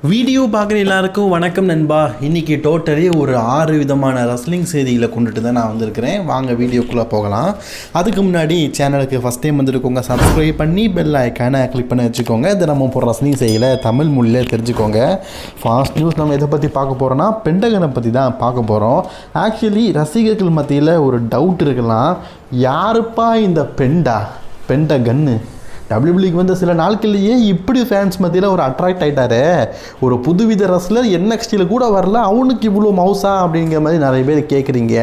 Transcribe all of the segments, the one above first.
Video பார்க்குற எல்லாருக்கும் வணக்கம் நண்பா. இன்றைக்கி டோட்டலி ஒரு 6 விதமான ரெஸ்லிங் செய்திகளை கொண்டுட்டு தான் நான் வந்திருக்கிறேன். வாங்க வீடியோக்குள்ளே போகலாம். அதுக்கு முன்னாடி சேனலுக்கு ஃபஸ்ட் டைம் வந்துருக்கோங்க, சப்ஸ்கிரைப் பண்ணி பெல் ஐக்கானை கிளிக் பண்ணி வச்சுக்கோங்க. இது நம்ம போகிற ரெஸ்லிங் செய்திகளை தமிழ் மொழியில் தெரிஞ்சுக்கோங்க. ஃபாஸ்ட் நியூஸ் நம்ம எதை பற்றி பார்க்க போகிறோன்னா பெண்டகனை பற்றி தான் பார்க்க போகிறோம். ஆக்சுவலி ரசிகர்கள் மத்தியில் ஒரு டவுட் இருக்கலாம், யாருப்பா இந்த பெண்டகன்னு டபிள்யூபிள்யூக்கு வந்து சில நாட்கள்லேயே இப்படி ஃபேன்ஸ் மத்தியில் ஒரு அட்ராக்ட் ஆகிட்டாரு. ஒரு புதுவித ரெஸ்லர் NXTயில் கூட வரல, அவனுக்கு இவ்வளோ மவுசா அப்படிங்கிற மாதிரி நிறைய பேர் கேட்குறீங்க.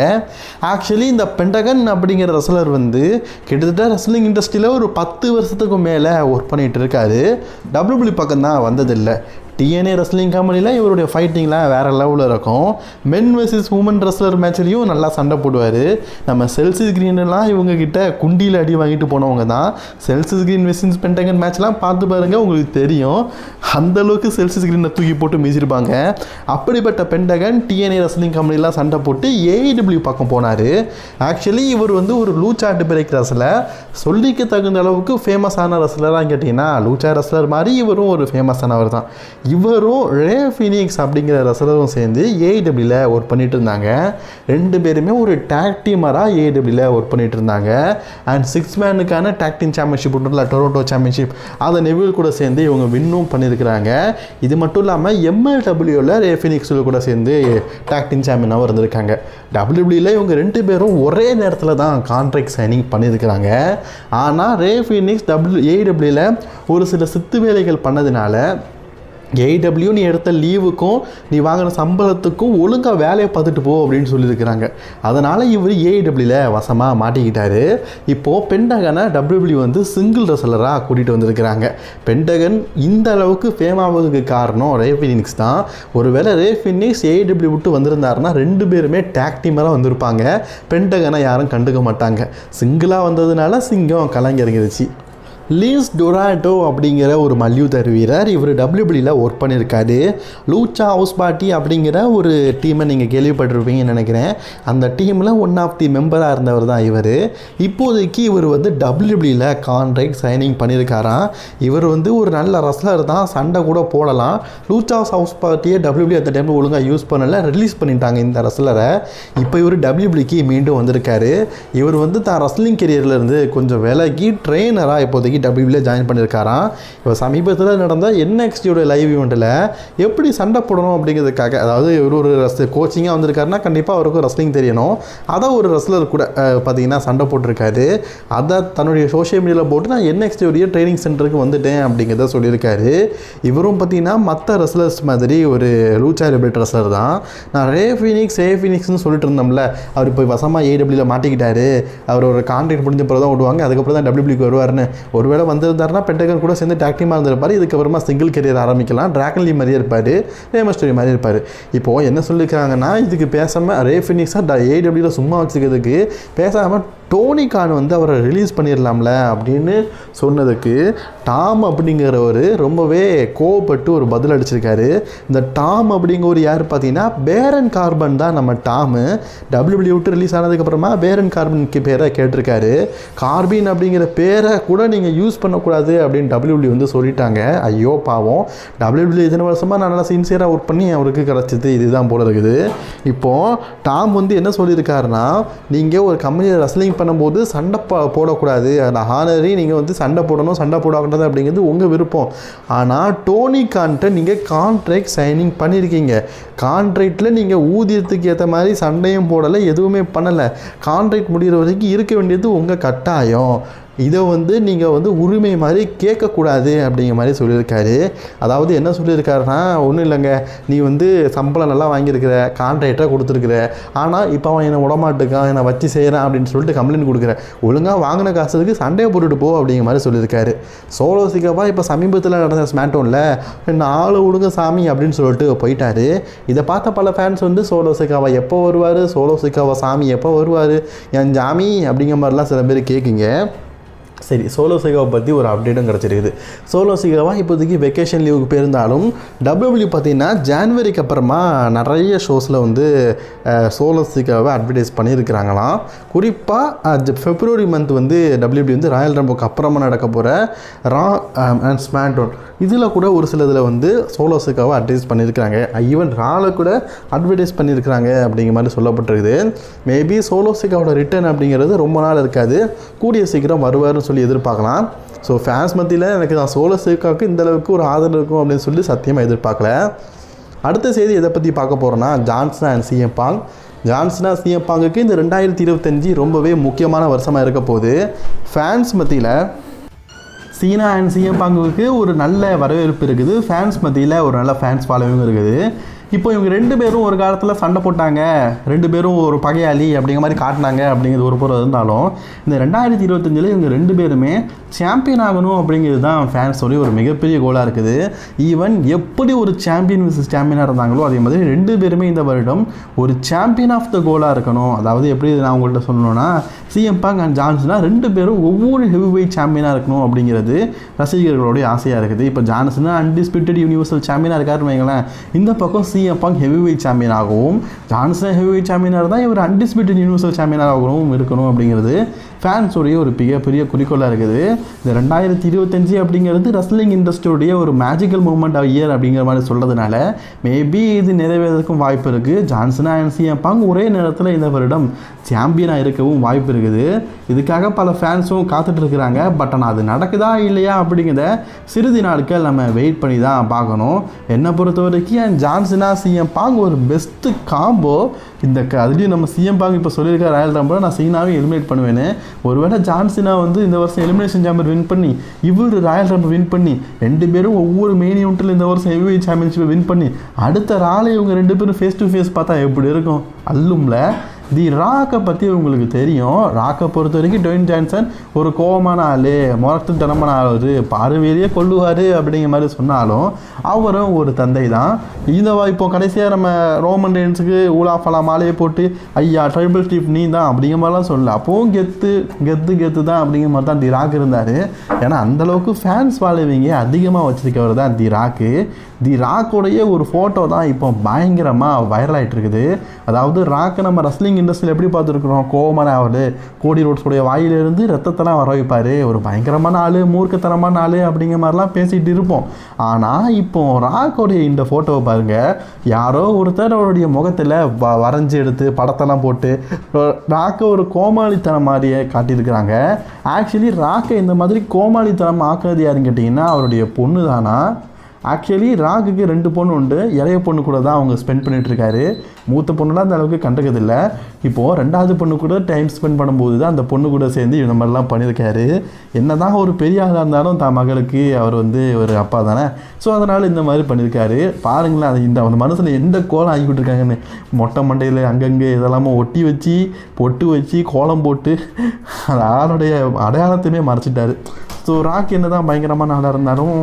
ஆக்சுவலி இந்த பெண்டகன் அப்படிங்கிற ரெஸ்லர் வந்து கிட்டத்தட்ட ரெஸ்லிங் இண்டஸ்ட்ரியில் ஒரு 10 வருஷத்துக்கு மேலே ஒர்க் பண்ணிகிட்டு இருக்காரு. டபிள்யூபிள்யூ பக்கம் தான் வந்ததில்லை. TNA ரெஸ்லிங் கம்பெனியில் இவருடைய ஃபைட்டிங்லாம் வேறு லெவலில் இருக்கும். மென் வெர்சஸ் உமன் ரெஸ்லர் மேட்ச்லேயும் நல்லா சண்டை போடுவார். நம்ம செல்சிஸ் கிரீன்லாம் இவங்ககிட்ட குண்டியில் அடி வாங்கிட்டு போனவங்க தான். செல்சிஸ் கிரீன் வெர்சஸ் பெண்டகன் மேட்ச்லாம் பார்த்து பாருங்கள், உங்களுக்கு தெரியும். அந்தளவுக்கு செல்சிஸ் கிரீனை தூக்கி போட்டு மீசிருப்பாங்க. அப்படிப்பட்ட பெண்டகன் TNA ரெஸ்லிங் கம்பெனிலாம் சண்டை போட்டு AEW பக்கம் போனார். ஆக்சுவலி இவர் வந்து ஒரு லூச்சாட்டு பிரேக் ரெஸ்லர், சொல்லிக்க தகுந்த அளவுக்கு ஃபேமஸான ரெஸ்லராக கேட்டிங்கன்னா லூச்சா ரெஸ்லர் மாதிரி இவரும் ஒரு ஃபேமஸானவர் தான். இவரும் ரே ஃபினிக்ஸ் அப்படிங்கிற ரெஸ்லரும் சேர்ந்து AEWவில் ஒர்க் பண்ணிட்டு இருந்தாங்க. ரெண்டு பேருமே ஒரு டேக் டீமராக AEWவில் ஒர்க் பண்ணிட்டு இருந்தாங்க. அண்ட் 6 மேனுக்கான டேக் டீம் சாம்பியன்ஷிப் உண்டுல, டொரண்டோ சாம்பியன்ஷிப், அதை நெவில் கூட சேர்ந்து இவங்க வின்னும் பண்ணியிருக்கிறாங்க. இது மட்டும் இல்லாமல் MLWவில் ரே ஃபினிக்ஸில் கூட சேர்ந்து டேக் டீம் சாம்பியனாகவும் இருந்திருக்காங்க. WWEயில் இவங்க ரெண்டு பேரும் ஒரே நேரத்தில் தான் கான்ட்ராக்ட் சைனிங் பண்ணியிருக்கிறாங்க. ஆனால் ரே ஃபினிக்ஸ் AEWவில் ஒரு சில சித்து வேலைகள் பண்ணதுனால AEW நீ எடுத்த லீவுக்கும் நீ வாங்கின சம்பளத்துக்கும் ஒழுங்காக வேலையை பார்த்துட்டு போ அப்படின்னு சொல்லியிருக்கிறாங்க. அதனால் இவர் AEWவில் வசமாக மாட்டிக்கிட்டார். இப்போது பெண்டகனை WWE வந்து சிங்கிள் ரெஸ்லராக கூட்டிகிட்டு வந்திருக்கிறாங்க. பெண்டகன் இந்த அளவுக்கு ஃபேம் ஆவதுக்கு காரணம் ரே ஃபினிக்ஸ் தான். ஒருவேளை ரே ஃபினிக்ஸ் AEW விட்டு வந்திருந்தாருன்னா ரெண்டு பேருமே டேக் டீமராக வந்திருப்பாங்க. பெண்டகனை யாரும் கண்டுக்க மாட்டாங்க. சிங்கிளாக வந்ததுனால சிங்கம் கலங்கிறங்கிருச்சு. லீஸ் டொராட்டோ அப்படிங்கிற ஒரு மல்யுத்த வீரர், இவர் WWEயில் ஒர்க் பண்ணியிருக்காரு. லூச்சா ஹவுஸ் பார்ட்டி அப்படிங்கிற ஒரு டீமை நீங்கள் கேள்விப்பட்டிருப்பீங்கன்னு நினைக்கிறேன். அந்த டீமில் ஒன் ஆஃப் தி மெம்பராக இருந்தவர் தான் இவர். இப்போதைக்கு இவர் வந்து WWEயில் கான்ட்ராக்ட் சைனிங் பண்ணியிருக்காராம். இவர் வந்து ஒரு நல்ல ரெஸ்லர் தான், சண்டை கூட போடலாம். லூச்சா ஹவுஸ் பார்ட்டியை WWE அந்த டைமில் ஒழுங்காக யூஸ் பண்ணலை, ரிலீஸ் பண்ணிட்டாங்க இந்த ரெஸ்லரை. இப்போ இவர் WWEக்கு மீண்டும் வந்திருக்காரு. இவர் வந்து தான் ரெஸ்லிங் கெரியர்லேருந்து கொஞ்சம் விலகி ட்ரெயினராக இப்போதைக்கு WWEயில் ஜாயின் பண்ணியிருக்காராம். இப்போ சமீபத்தில் நடந்த NXTயோட லைவ் ஈவெண்ட்டில் எப்படி சண்டை போடணும் அப்படிங்கிறதுக்காக, அதாவது ஒரு கோச்சிங்காக வந்திருக்காருன்னா கண்டிப்பாக அவருக்கு ரெஸ்லிங் தெரியணும். அதை ஒரு ரெஸ்லர் கூட பார்த்தீங்கன்னா சண்டை போட்டிருக்காரு. அதை தன்னுடைய சோஷியல் மீடியாவில் போட்டு நான் NXTயோடைய ட்ரைனிங் சென்டருக்கு வந்துட்டேன் அப்படிங்கிறத சொல்லியிருக்காரு. இவரும் பார்த்தீங்கன்னா மற்ற ரெஸ்லர்ஸ் மாதிரி ஒரு லூச்சா லிபரேட் ரெஸ்லர் தான். நான் ரே ஃபினிக்ஸ்னு சொல்லிட்டு இருந்தோம்ல, அவர் இப்போ வசமாக AEWவில் மாட்டிக்கிட்டாரு. அவர் ஒரு கான்ட்ராக்ட் முடிஞ்ச பிறகு தான் விடுவாங்க, அதுக்கப்புறம் தான் WWEக்கு வருவார்னு. ஒருவேளை வந்திருந்தாருன்னா பெண்டகன் கூட சேர்ந்து டேக் டீமாக இருந்திருப்பார். இதுக்கப்புறமா சிங்கிள் கெரியர் ஆரம்பிக்கலாம். டிராகன் லீ மாதிரியே இருப்பார், ரே மிஸ்டரி மாதிரி இருப்பார். இப்போது என்ன சொல்லியிருக்காங்கன்னா, இதுக்கு பேசாமல் ரே ஃபினிக்ஸாக AEWவில் சும்மா வச்சுக்கிறதுக்கு பேசாமல் டோனி கான் வந்து அவரை ரிலீஸ் பண்ணிடலாம்ல அப்படின்னு சொன்னதுக்கு டாம் அப்படிங்கிறவர் ரொம்பவே கோவப்பட்டு ஒரு பதில் அடிச்சிருக்காரு. இந்த டாம் அப்படிங்கிறவர் யார் பார்த்தீங்கன்னா பேரன் கார்பன் தான். நம்ம டாமு WWE விட்டு ரிலீஸ் ஆனதுக்கப்புறமா பேரன் கார்பனுக்கு பேரை கேட்டிருக்காரு. கார்பின் அப்படிங்கிற பேரை கூட நீங்கள் யூஸ் பண்ணக்கூடாது அப்படின்னு WWE வந்து சொல்லிட்டாங்க. ஐயோ பாவம், WWE இத்தனை வருஷமாக நான் நல்லா சின்சியராக ஒர்க் பண்ணி அவருக்கு கிடச்சிது, இதுதான் போல இருக்குது. இப்போது டாம் வந்து என்ன சொல்லியிருக்காருன்னா, நீங்கள் ஒரு கம்பெனியில் ரெஸ்லிங் பண்ணும்போது சண்டை போடக்கூடாது, அந்த ஹானரி நீங்கள் வந்து சண்டை போடணும், சண்டை போடக்கூடாது அப்படிங்கிறது உங்கள் விருப்பம். ஆனால் டோனி கான்ட்ட நீங்கள் கான்ட்ராக்ட் சைனிங் பண்ணியிருக்கீங்க. கான்ட்ராக்டில் நீங்கள் ஊதியத்துக்கு ஏற்ற மாதிரி சண்டையும் போடலை, எதுவுமே பண்ணலை. கான்ட்ராக்ட் முடிகிற வரைக்கும் இருக்க வேண்டியது உங்கள் கட்டாயம். இதை வந்து நீங்கள் வந்து உரிமை மாதிரி கேட்கக்கூடாது அப்படிங்கிற மாதிரி சொல்லியிருக்காரு. அதாவது என்ன சொல்லியிருக்காருன்னா, ஒன்றும் இல்லைங்க, நீ வந்து சம்பளம் நல்லா வாங்கியிருக்கிற, கான்ட்ராக்டாக கொடுத்துருக்குற, ஆனால் இப்போ அவன் என்னை விடமாட்டுக்கான், என்னை வச்சு செய்கிறான் அப்படின்னு சொல்லிட்டு கம்ப்ளைண்ட் கொடுக்குற, ஒழுங்காக வாங்கின காசுக்கு சண்டையை போட்டுட்டு போ அப்படிங்கிற மாதிரி சொல்லியிருக்காரு. சோலோ சிக்காவா இப்போ சமீபத்தில் நடந்த ஸ்மாக்டவுனில் என்ன ஆளு விடுங்க சாமி அப்படின்னு சொல்லிட்டு போயிட்டாரு. இதை பார்த்த பல ஃபேன்ஸ் வந்து சோலோ சிக்காவா எப்போ வருவார், சோலோ சிக்காவா சாமி எப்போ வருவார், என் ஜாமி அப்படிங்கிற மாதிரிலாம் சில பேர் கேட்குங்க. சரி, சோலோ சிகாவை பற்றி ஒரு அப்டேட்டும் கிடச்சிருக்குது. சோலோ சிகாவா இப்போதைக்கு வெக்கேஷன் லீவுக்கு போயிருந்தாலும் WWE பார்த்திங்கன்னா ஜான்வரிக்கு அப்புறமா நிறைய ஷோஸில் வந்து சோலோ சிகாவை அட்வர்டைஸ் பண்ணியிருக்கிறாங்களாம். குறிப்பாக February மந்த் வந்து WWE வந்து ராயல் ரம்பிளுக்கு அப்புறமா நடக்க போகிற ரா அண்ட் ஸ்மாக்டவுன் இதில் கூட ஒரு சில இதில் வந்து சோலோ சிகாவை அட்வர்டைஸ் பண்ணியிருக்கிறாங்க. ஈவன் ராவில் கூட அட்வர்டைஸ் பண்ணியிருக்கிறாங்க அப்படிங்கிற மாதிரி சொல்லப்பட்டிருக்குது. மேபி சோலோ சிகாவோட ரிட்டர்ன் அப்படிங்கிறது ரொம்ப நாள் இருக்காது, கூடிய சீக்கிரம் வருவார்னு சொல்லி எதிர்பார்க்கலாம். ஸோ ஃபேன்ஸ் மத்தியில் எனக்கு நான் சோலோ சிகாவுக்கு இந்த அளவுக்கு ஒரு ஆதரவு இருக்கும் அப்படின்னு சொல்லி சத்தியமாக எதிர்பார்க்கல. அடுத்த செய்தி எதை பற்றி பார்க்க போகிறோன்னா ஜான்சனா அண்ட் CM Punk. ஜான்சனா CM Punkக்கு இந்த 2025 ரொம்பவே முக்கியமான வருஷமாக இருக்க போகுது. ஃபேன்ஸ் மத்தியில் சீனா அண்ட் CM Punkக்கு ஒரு நல்ல வரவேற்பு இருக்குது, ஃபேன்ஸ் மத்தியில் ஒரு நல்ல ஃபேன்ஸ் ஃபாலோவிங் இருக்குது. இப்போ இவங்க 2 பேரும் ஒரு காலத்தில் சண்டை போட்டாங்க, 2 பேரும் ஒரு பகையாளி அப்படிங்கிற மாதிரி காட்டினாங்க அப்படிங்கிறது ஒரு பொருள் இருந்தாலும் இந்த 2025 இவங்க 2 பேருமே சாம்பியன் ஆகணும் அப்படிங்கிறது தான் ஃபேன்ஸோடைய ஒரு மிகப்பெரிய கோலாக இருக்குது. ஈவன் எப்படி ஒரு சாம்பியன் விசஸ் சாம்பியனாக இருந்தாங்களோ அதே மாதிரி 2 பேருமே இந்த வருடம் ஒரு சாம்பியன் ஆஃப் த கோலாக இருக்கணும். அதாவது எப்படி நான் உங்கள்கிட்ட சொல்லணும்னா CM Punk அண்ட் ஜான்சனா 2 பேரும் ஒவ்வொரு ஹெவி வெயிட் சாம்பியனாக இருக்கணும் அப்படிங்கிறது ரசிகர்களுடைய ஆசையாக இருக்குது. இப்போ ஜான்சனா அன்டிஸ்பியூட்டட் யூனிவர்சல் சாம்பியனாக இருக்காருன்னு வைங்களேன், இந்த பக்கம் CM Punk heavy weight champion ஆகவும், ஜான்சனா ஹெவி வெயிட் சாம்பியனாக இருந்தால் இவர் அன்டிஸ்பியூட்டட் யூனிவர்சல் சாம்பியனாகவும் இருக்கணும் அப்படிங்கிறது ஃபேன்ஸோடைய ஒரு மிகப்பெரிய குறிக்கோளாக இருக்குது. இந்த 2025 அப்படிங்கிறது ரெஸ்லிங் இண்டஸ்ட்ரியோடைய ஒரு மேஜிக்கல் மூமெண்ட் ஆஃப் இயர் அப்படிங்கிற மாதிரி சொல்கிறதுனால மேபி இது நிறைவேறதுக்கும் வாய்ப்பு இருக்குது. ஜான்சனா அண்ட் CM Punk ஒரே நேரத்தில் இந்த வருடம் சாம்பியனாக இருக்கவும் வாய்ப்பு இருக்குது. இதுக்காக பல ஃபேன்ஸும் காத்துட்ருக்குறாங்க. பட் ஆனால் அது நடக்குதா இல்லையா அப்படிங்கிறத சிறிது நாட்கள் நம்ம வெயிட் பண்ணி தான் பார்க்கணும். என்னை பொறுத்த வரைக்கும் ஜான்சனா CM Punk ஒரு பெஸ்ட்டு காம்போ. இந்த அதுலேயும் நம்ம CM Punk இப்போ சொல்லியிருக்க ராயல் ரம்பிள் நான் சீனாவே எலிமினேட் பண்ணுவேன்னு. ஒருவேளை ஜான்சனா வந்து இந்த வருஷம் எலிமினேஷன் சாம்பியன் வின் பண்ணி இவர் ராயல் ரம்பிள் வின் பண்ணி 2 பேரும் ஒவ்வொரு மெயின் ஈவெண்ட்டில் இந்த வருஷம் ஹெவி வெயிட் சாம்பியன்ஷிப்பை வின் பண்ணி அடுத்த ராலை இவங்க 2 பேரும் ஃபேஸ் டு ஃபேஸ் பார்த்தா எப்படி இருக்கும்? அல்லும்ல. தி ராக்கை பற்றி உங்களுக்கு தெரியும். ராக்கை பொறுத்த வரைக்கும் டுவேன் ஜான்சன் ஒரு கோபமான ஆள், முரட்டுத்தனமான ஆள், பார்வையிலேயே கொள்ளுவார் அப்படிங்கிற மாதிரி சொன்னாலும் அவரும் ஒரு தந்தை தான். இந்த இப்போ கடைசியாக நம்ம ரோமன் ரெயின்ஸுக்கு ஊலாஃபலா மாலையை போட்டு ஐயா ட்ரைபிள் ஸ்டீஃப் நீ தான் அப்படிங்கிற மாதிரிலாம் சொல்லல. அப்போவும் கெத்து தான் அப்படிங்கிற மாதிரி தான் தி ராக் இருந்தார். ஏன்னா அந்தளவுக்கு ஃபேன்ஸ் ஃபாலோவிங்க அதிகமாக வச்சுருக்கவர் தான் தி ராக்கு. தி ராக்கோடைய ஒரு ஃபோட்டோ தான் இப்போ பயங்கரமாக வைரல் ஆகிட்டு இருக்குது. அதாவது ராக்கை நம்ம ரெஸ்லிங் இண்டஸ்ட்ரியில் எப்படி பார்த்துருக்குறோம், கோவமான ஆள், கோடி ரோட்ஸோடைய வாயிலிருந்து ரத்தத்தெல்லாம் வர வைப்பார், ஒரு பயங்கரமான ஆள், மூர்க்கத்தனமான ஆள் அப்படிங்கிற மாதிரிலாம் பேசிகிட்டு இருப்போம். ஆனால் இப்போ ராக்கோடைய இந்த ஃபோட்டோவை பாருங்கள், யாரோ ஒருத்தர் அவருடைய முகத்தில் வரைஞ்சி எடுத்து படத்தெல்லாம் போட்டு ராக்கை ஒரு கோமாளித்தனம் மாதிரியே காட்டியிருக்கிறாங்க. ஆக்சுவலி ராக்கை இந்த மாதிரி கோமாளித்தனம் ஆக்குறது யாருன்னு கேட்டிங்கன்னா அவருடைய பொண்ணு தானா. ஆக்சுவலி ராக்குக்கு 2 பொண்ணு உண்டு, இளைய பொண்ணு கூட தான் அவங்க ஸ்பெண்ட் பண்ணிகிட்ருக்காரு. மூத்த பொண்ணுலாம் அந்த அளவுக்கு கண்டுக்கிறதில்ல. இப்போது 2வது பொண்ணு கூட டைம் ஸ்பெண்ட் பண்ணும்போது தான் அந்த பொண்ணு கூட சேர்ந்து இந்த மாதிரிலாம் பண்ணியிருக்காரு. என்ன தான் ஒரு பெரிய ஆளாக இருந்தாலும் தான் மகளுக்கு அவர் வந்து ஒரு அப்பா தானே. ஸோ அதனால் இந்த மாதிரி பண்ணியிருக்காரு. பாருங்களேன், அது அந்த மனசில் எந்த கோலம் ஆகிக்கிட்டு இருக்காங்கன்னு. மொட்டை மண்டையில் அங்கங்கே இதெல்லாமோ ஒட்டி வச்சு பொட்டு வச்சு கோலம் போட்டு அந்த ஆளுடைய அடையாளத்தையுமே மறைச்சிட்டாரு. ஸோ ராக் என்ன தான் பயங்கரமான ஆளாக இருந்தாலும்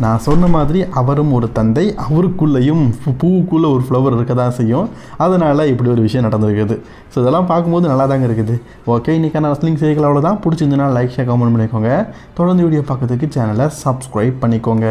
நான் சொன்ன மாதிரி அவரும் ஒரு தந்தை, அவருக்குள்ளேயும் பூவுக்குள்ளே ஒரு ஃப்ளவர் இருக்க தான் செய்யும். அதனால் இப்படி ஒரு விஷயம் நடந்திருக்குது. ஸோ இதெல்லாம் பார்க்கும்போது நல்லா தாங்க இருக்குது. ஓகே, இன்றைக்கான ரெஸ்லிங் செய்திகள் அவ்வளோதான். பிடிச்சிருந்துன்னா லைக் ஷேர் கமெண்ட் பண்ணிக்கோங்க. தொடர்ந்து வீடியோ பார்க்கறதுக்கு சேனலை சப்ஸ்கிரைப் பண்ணிக்கோங்க.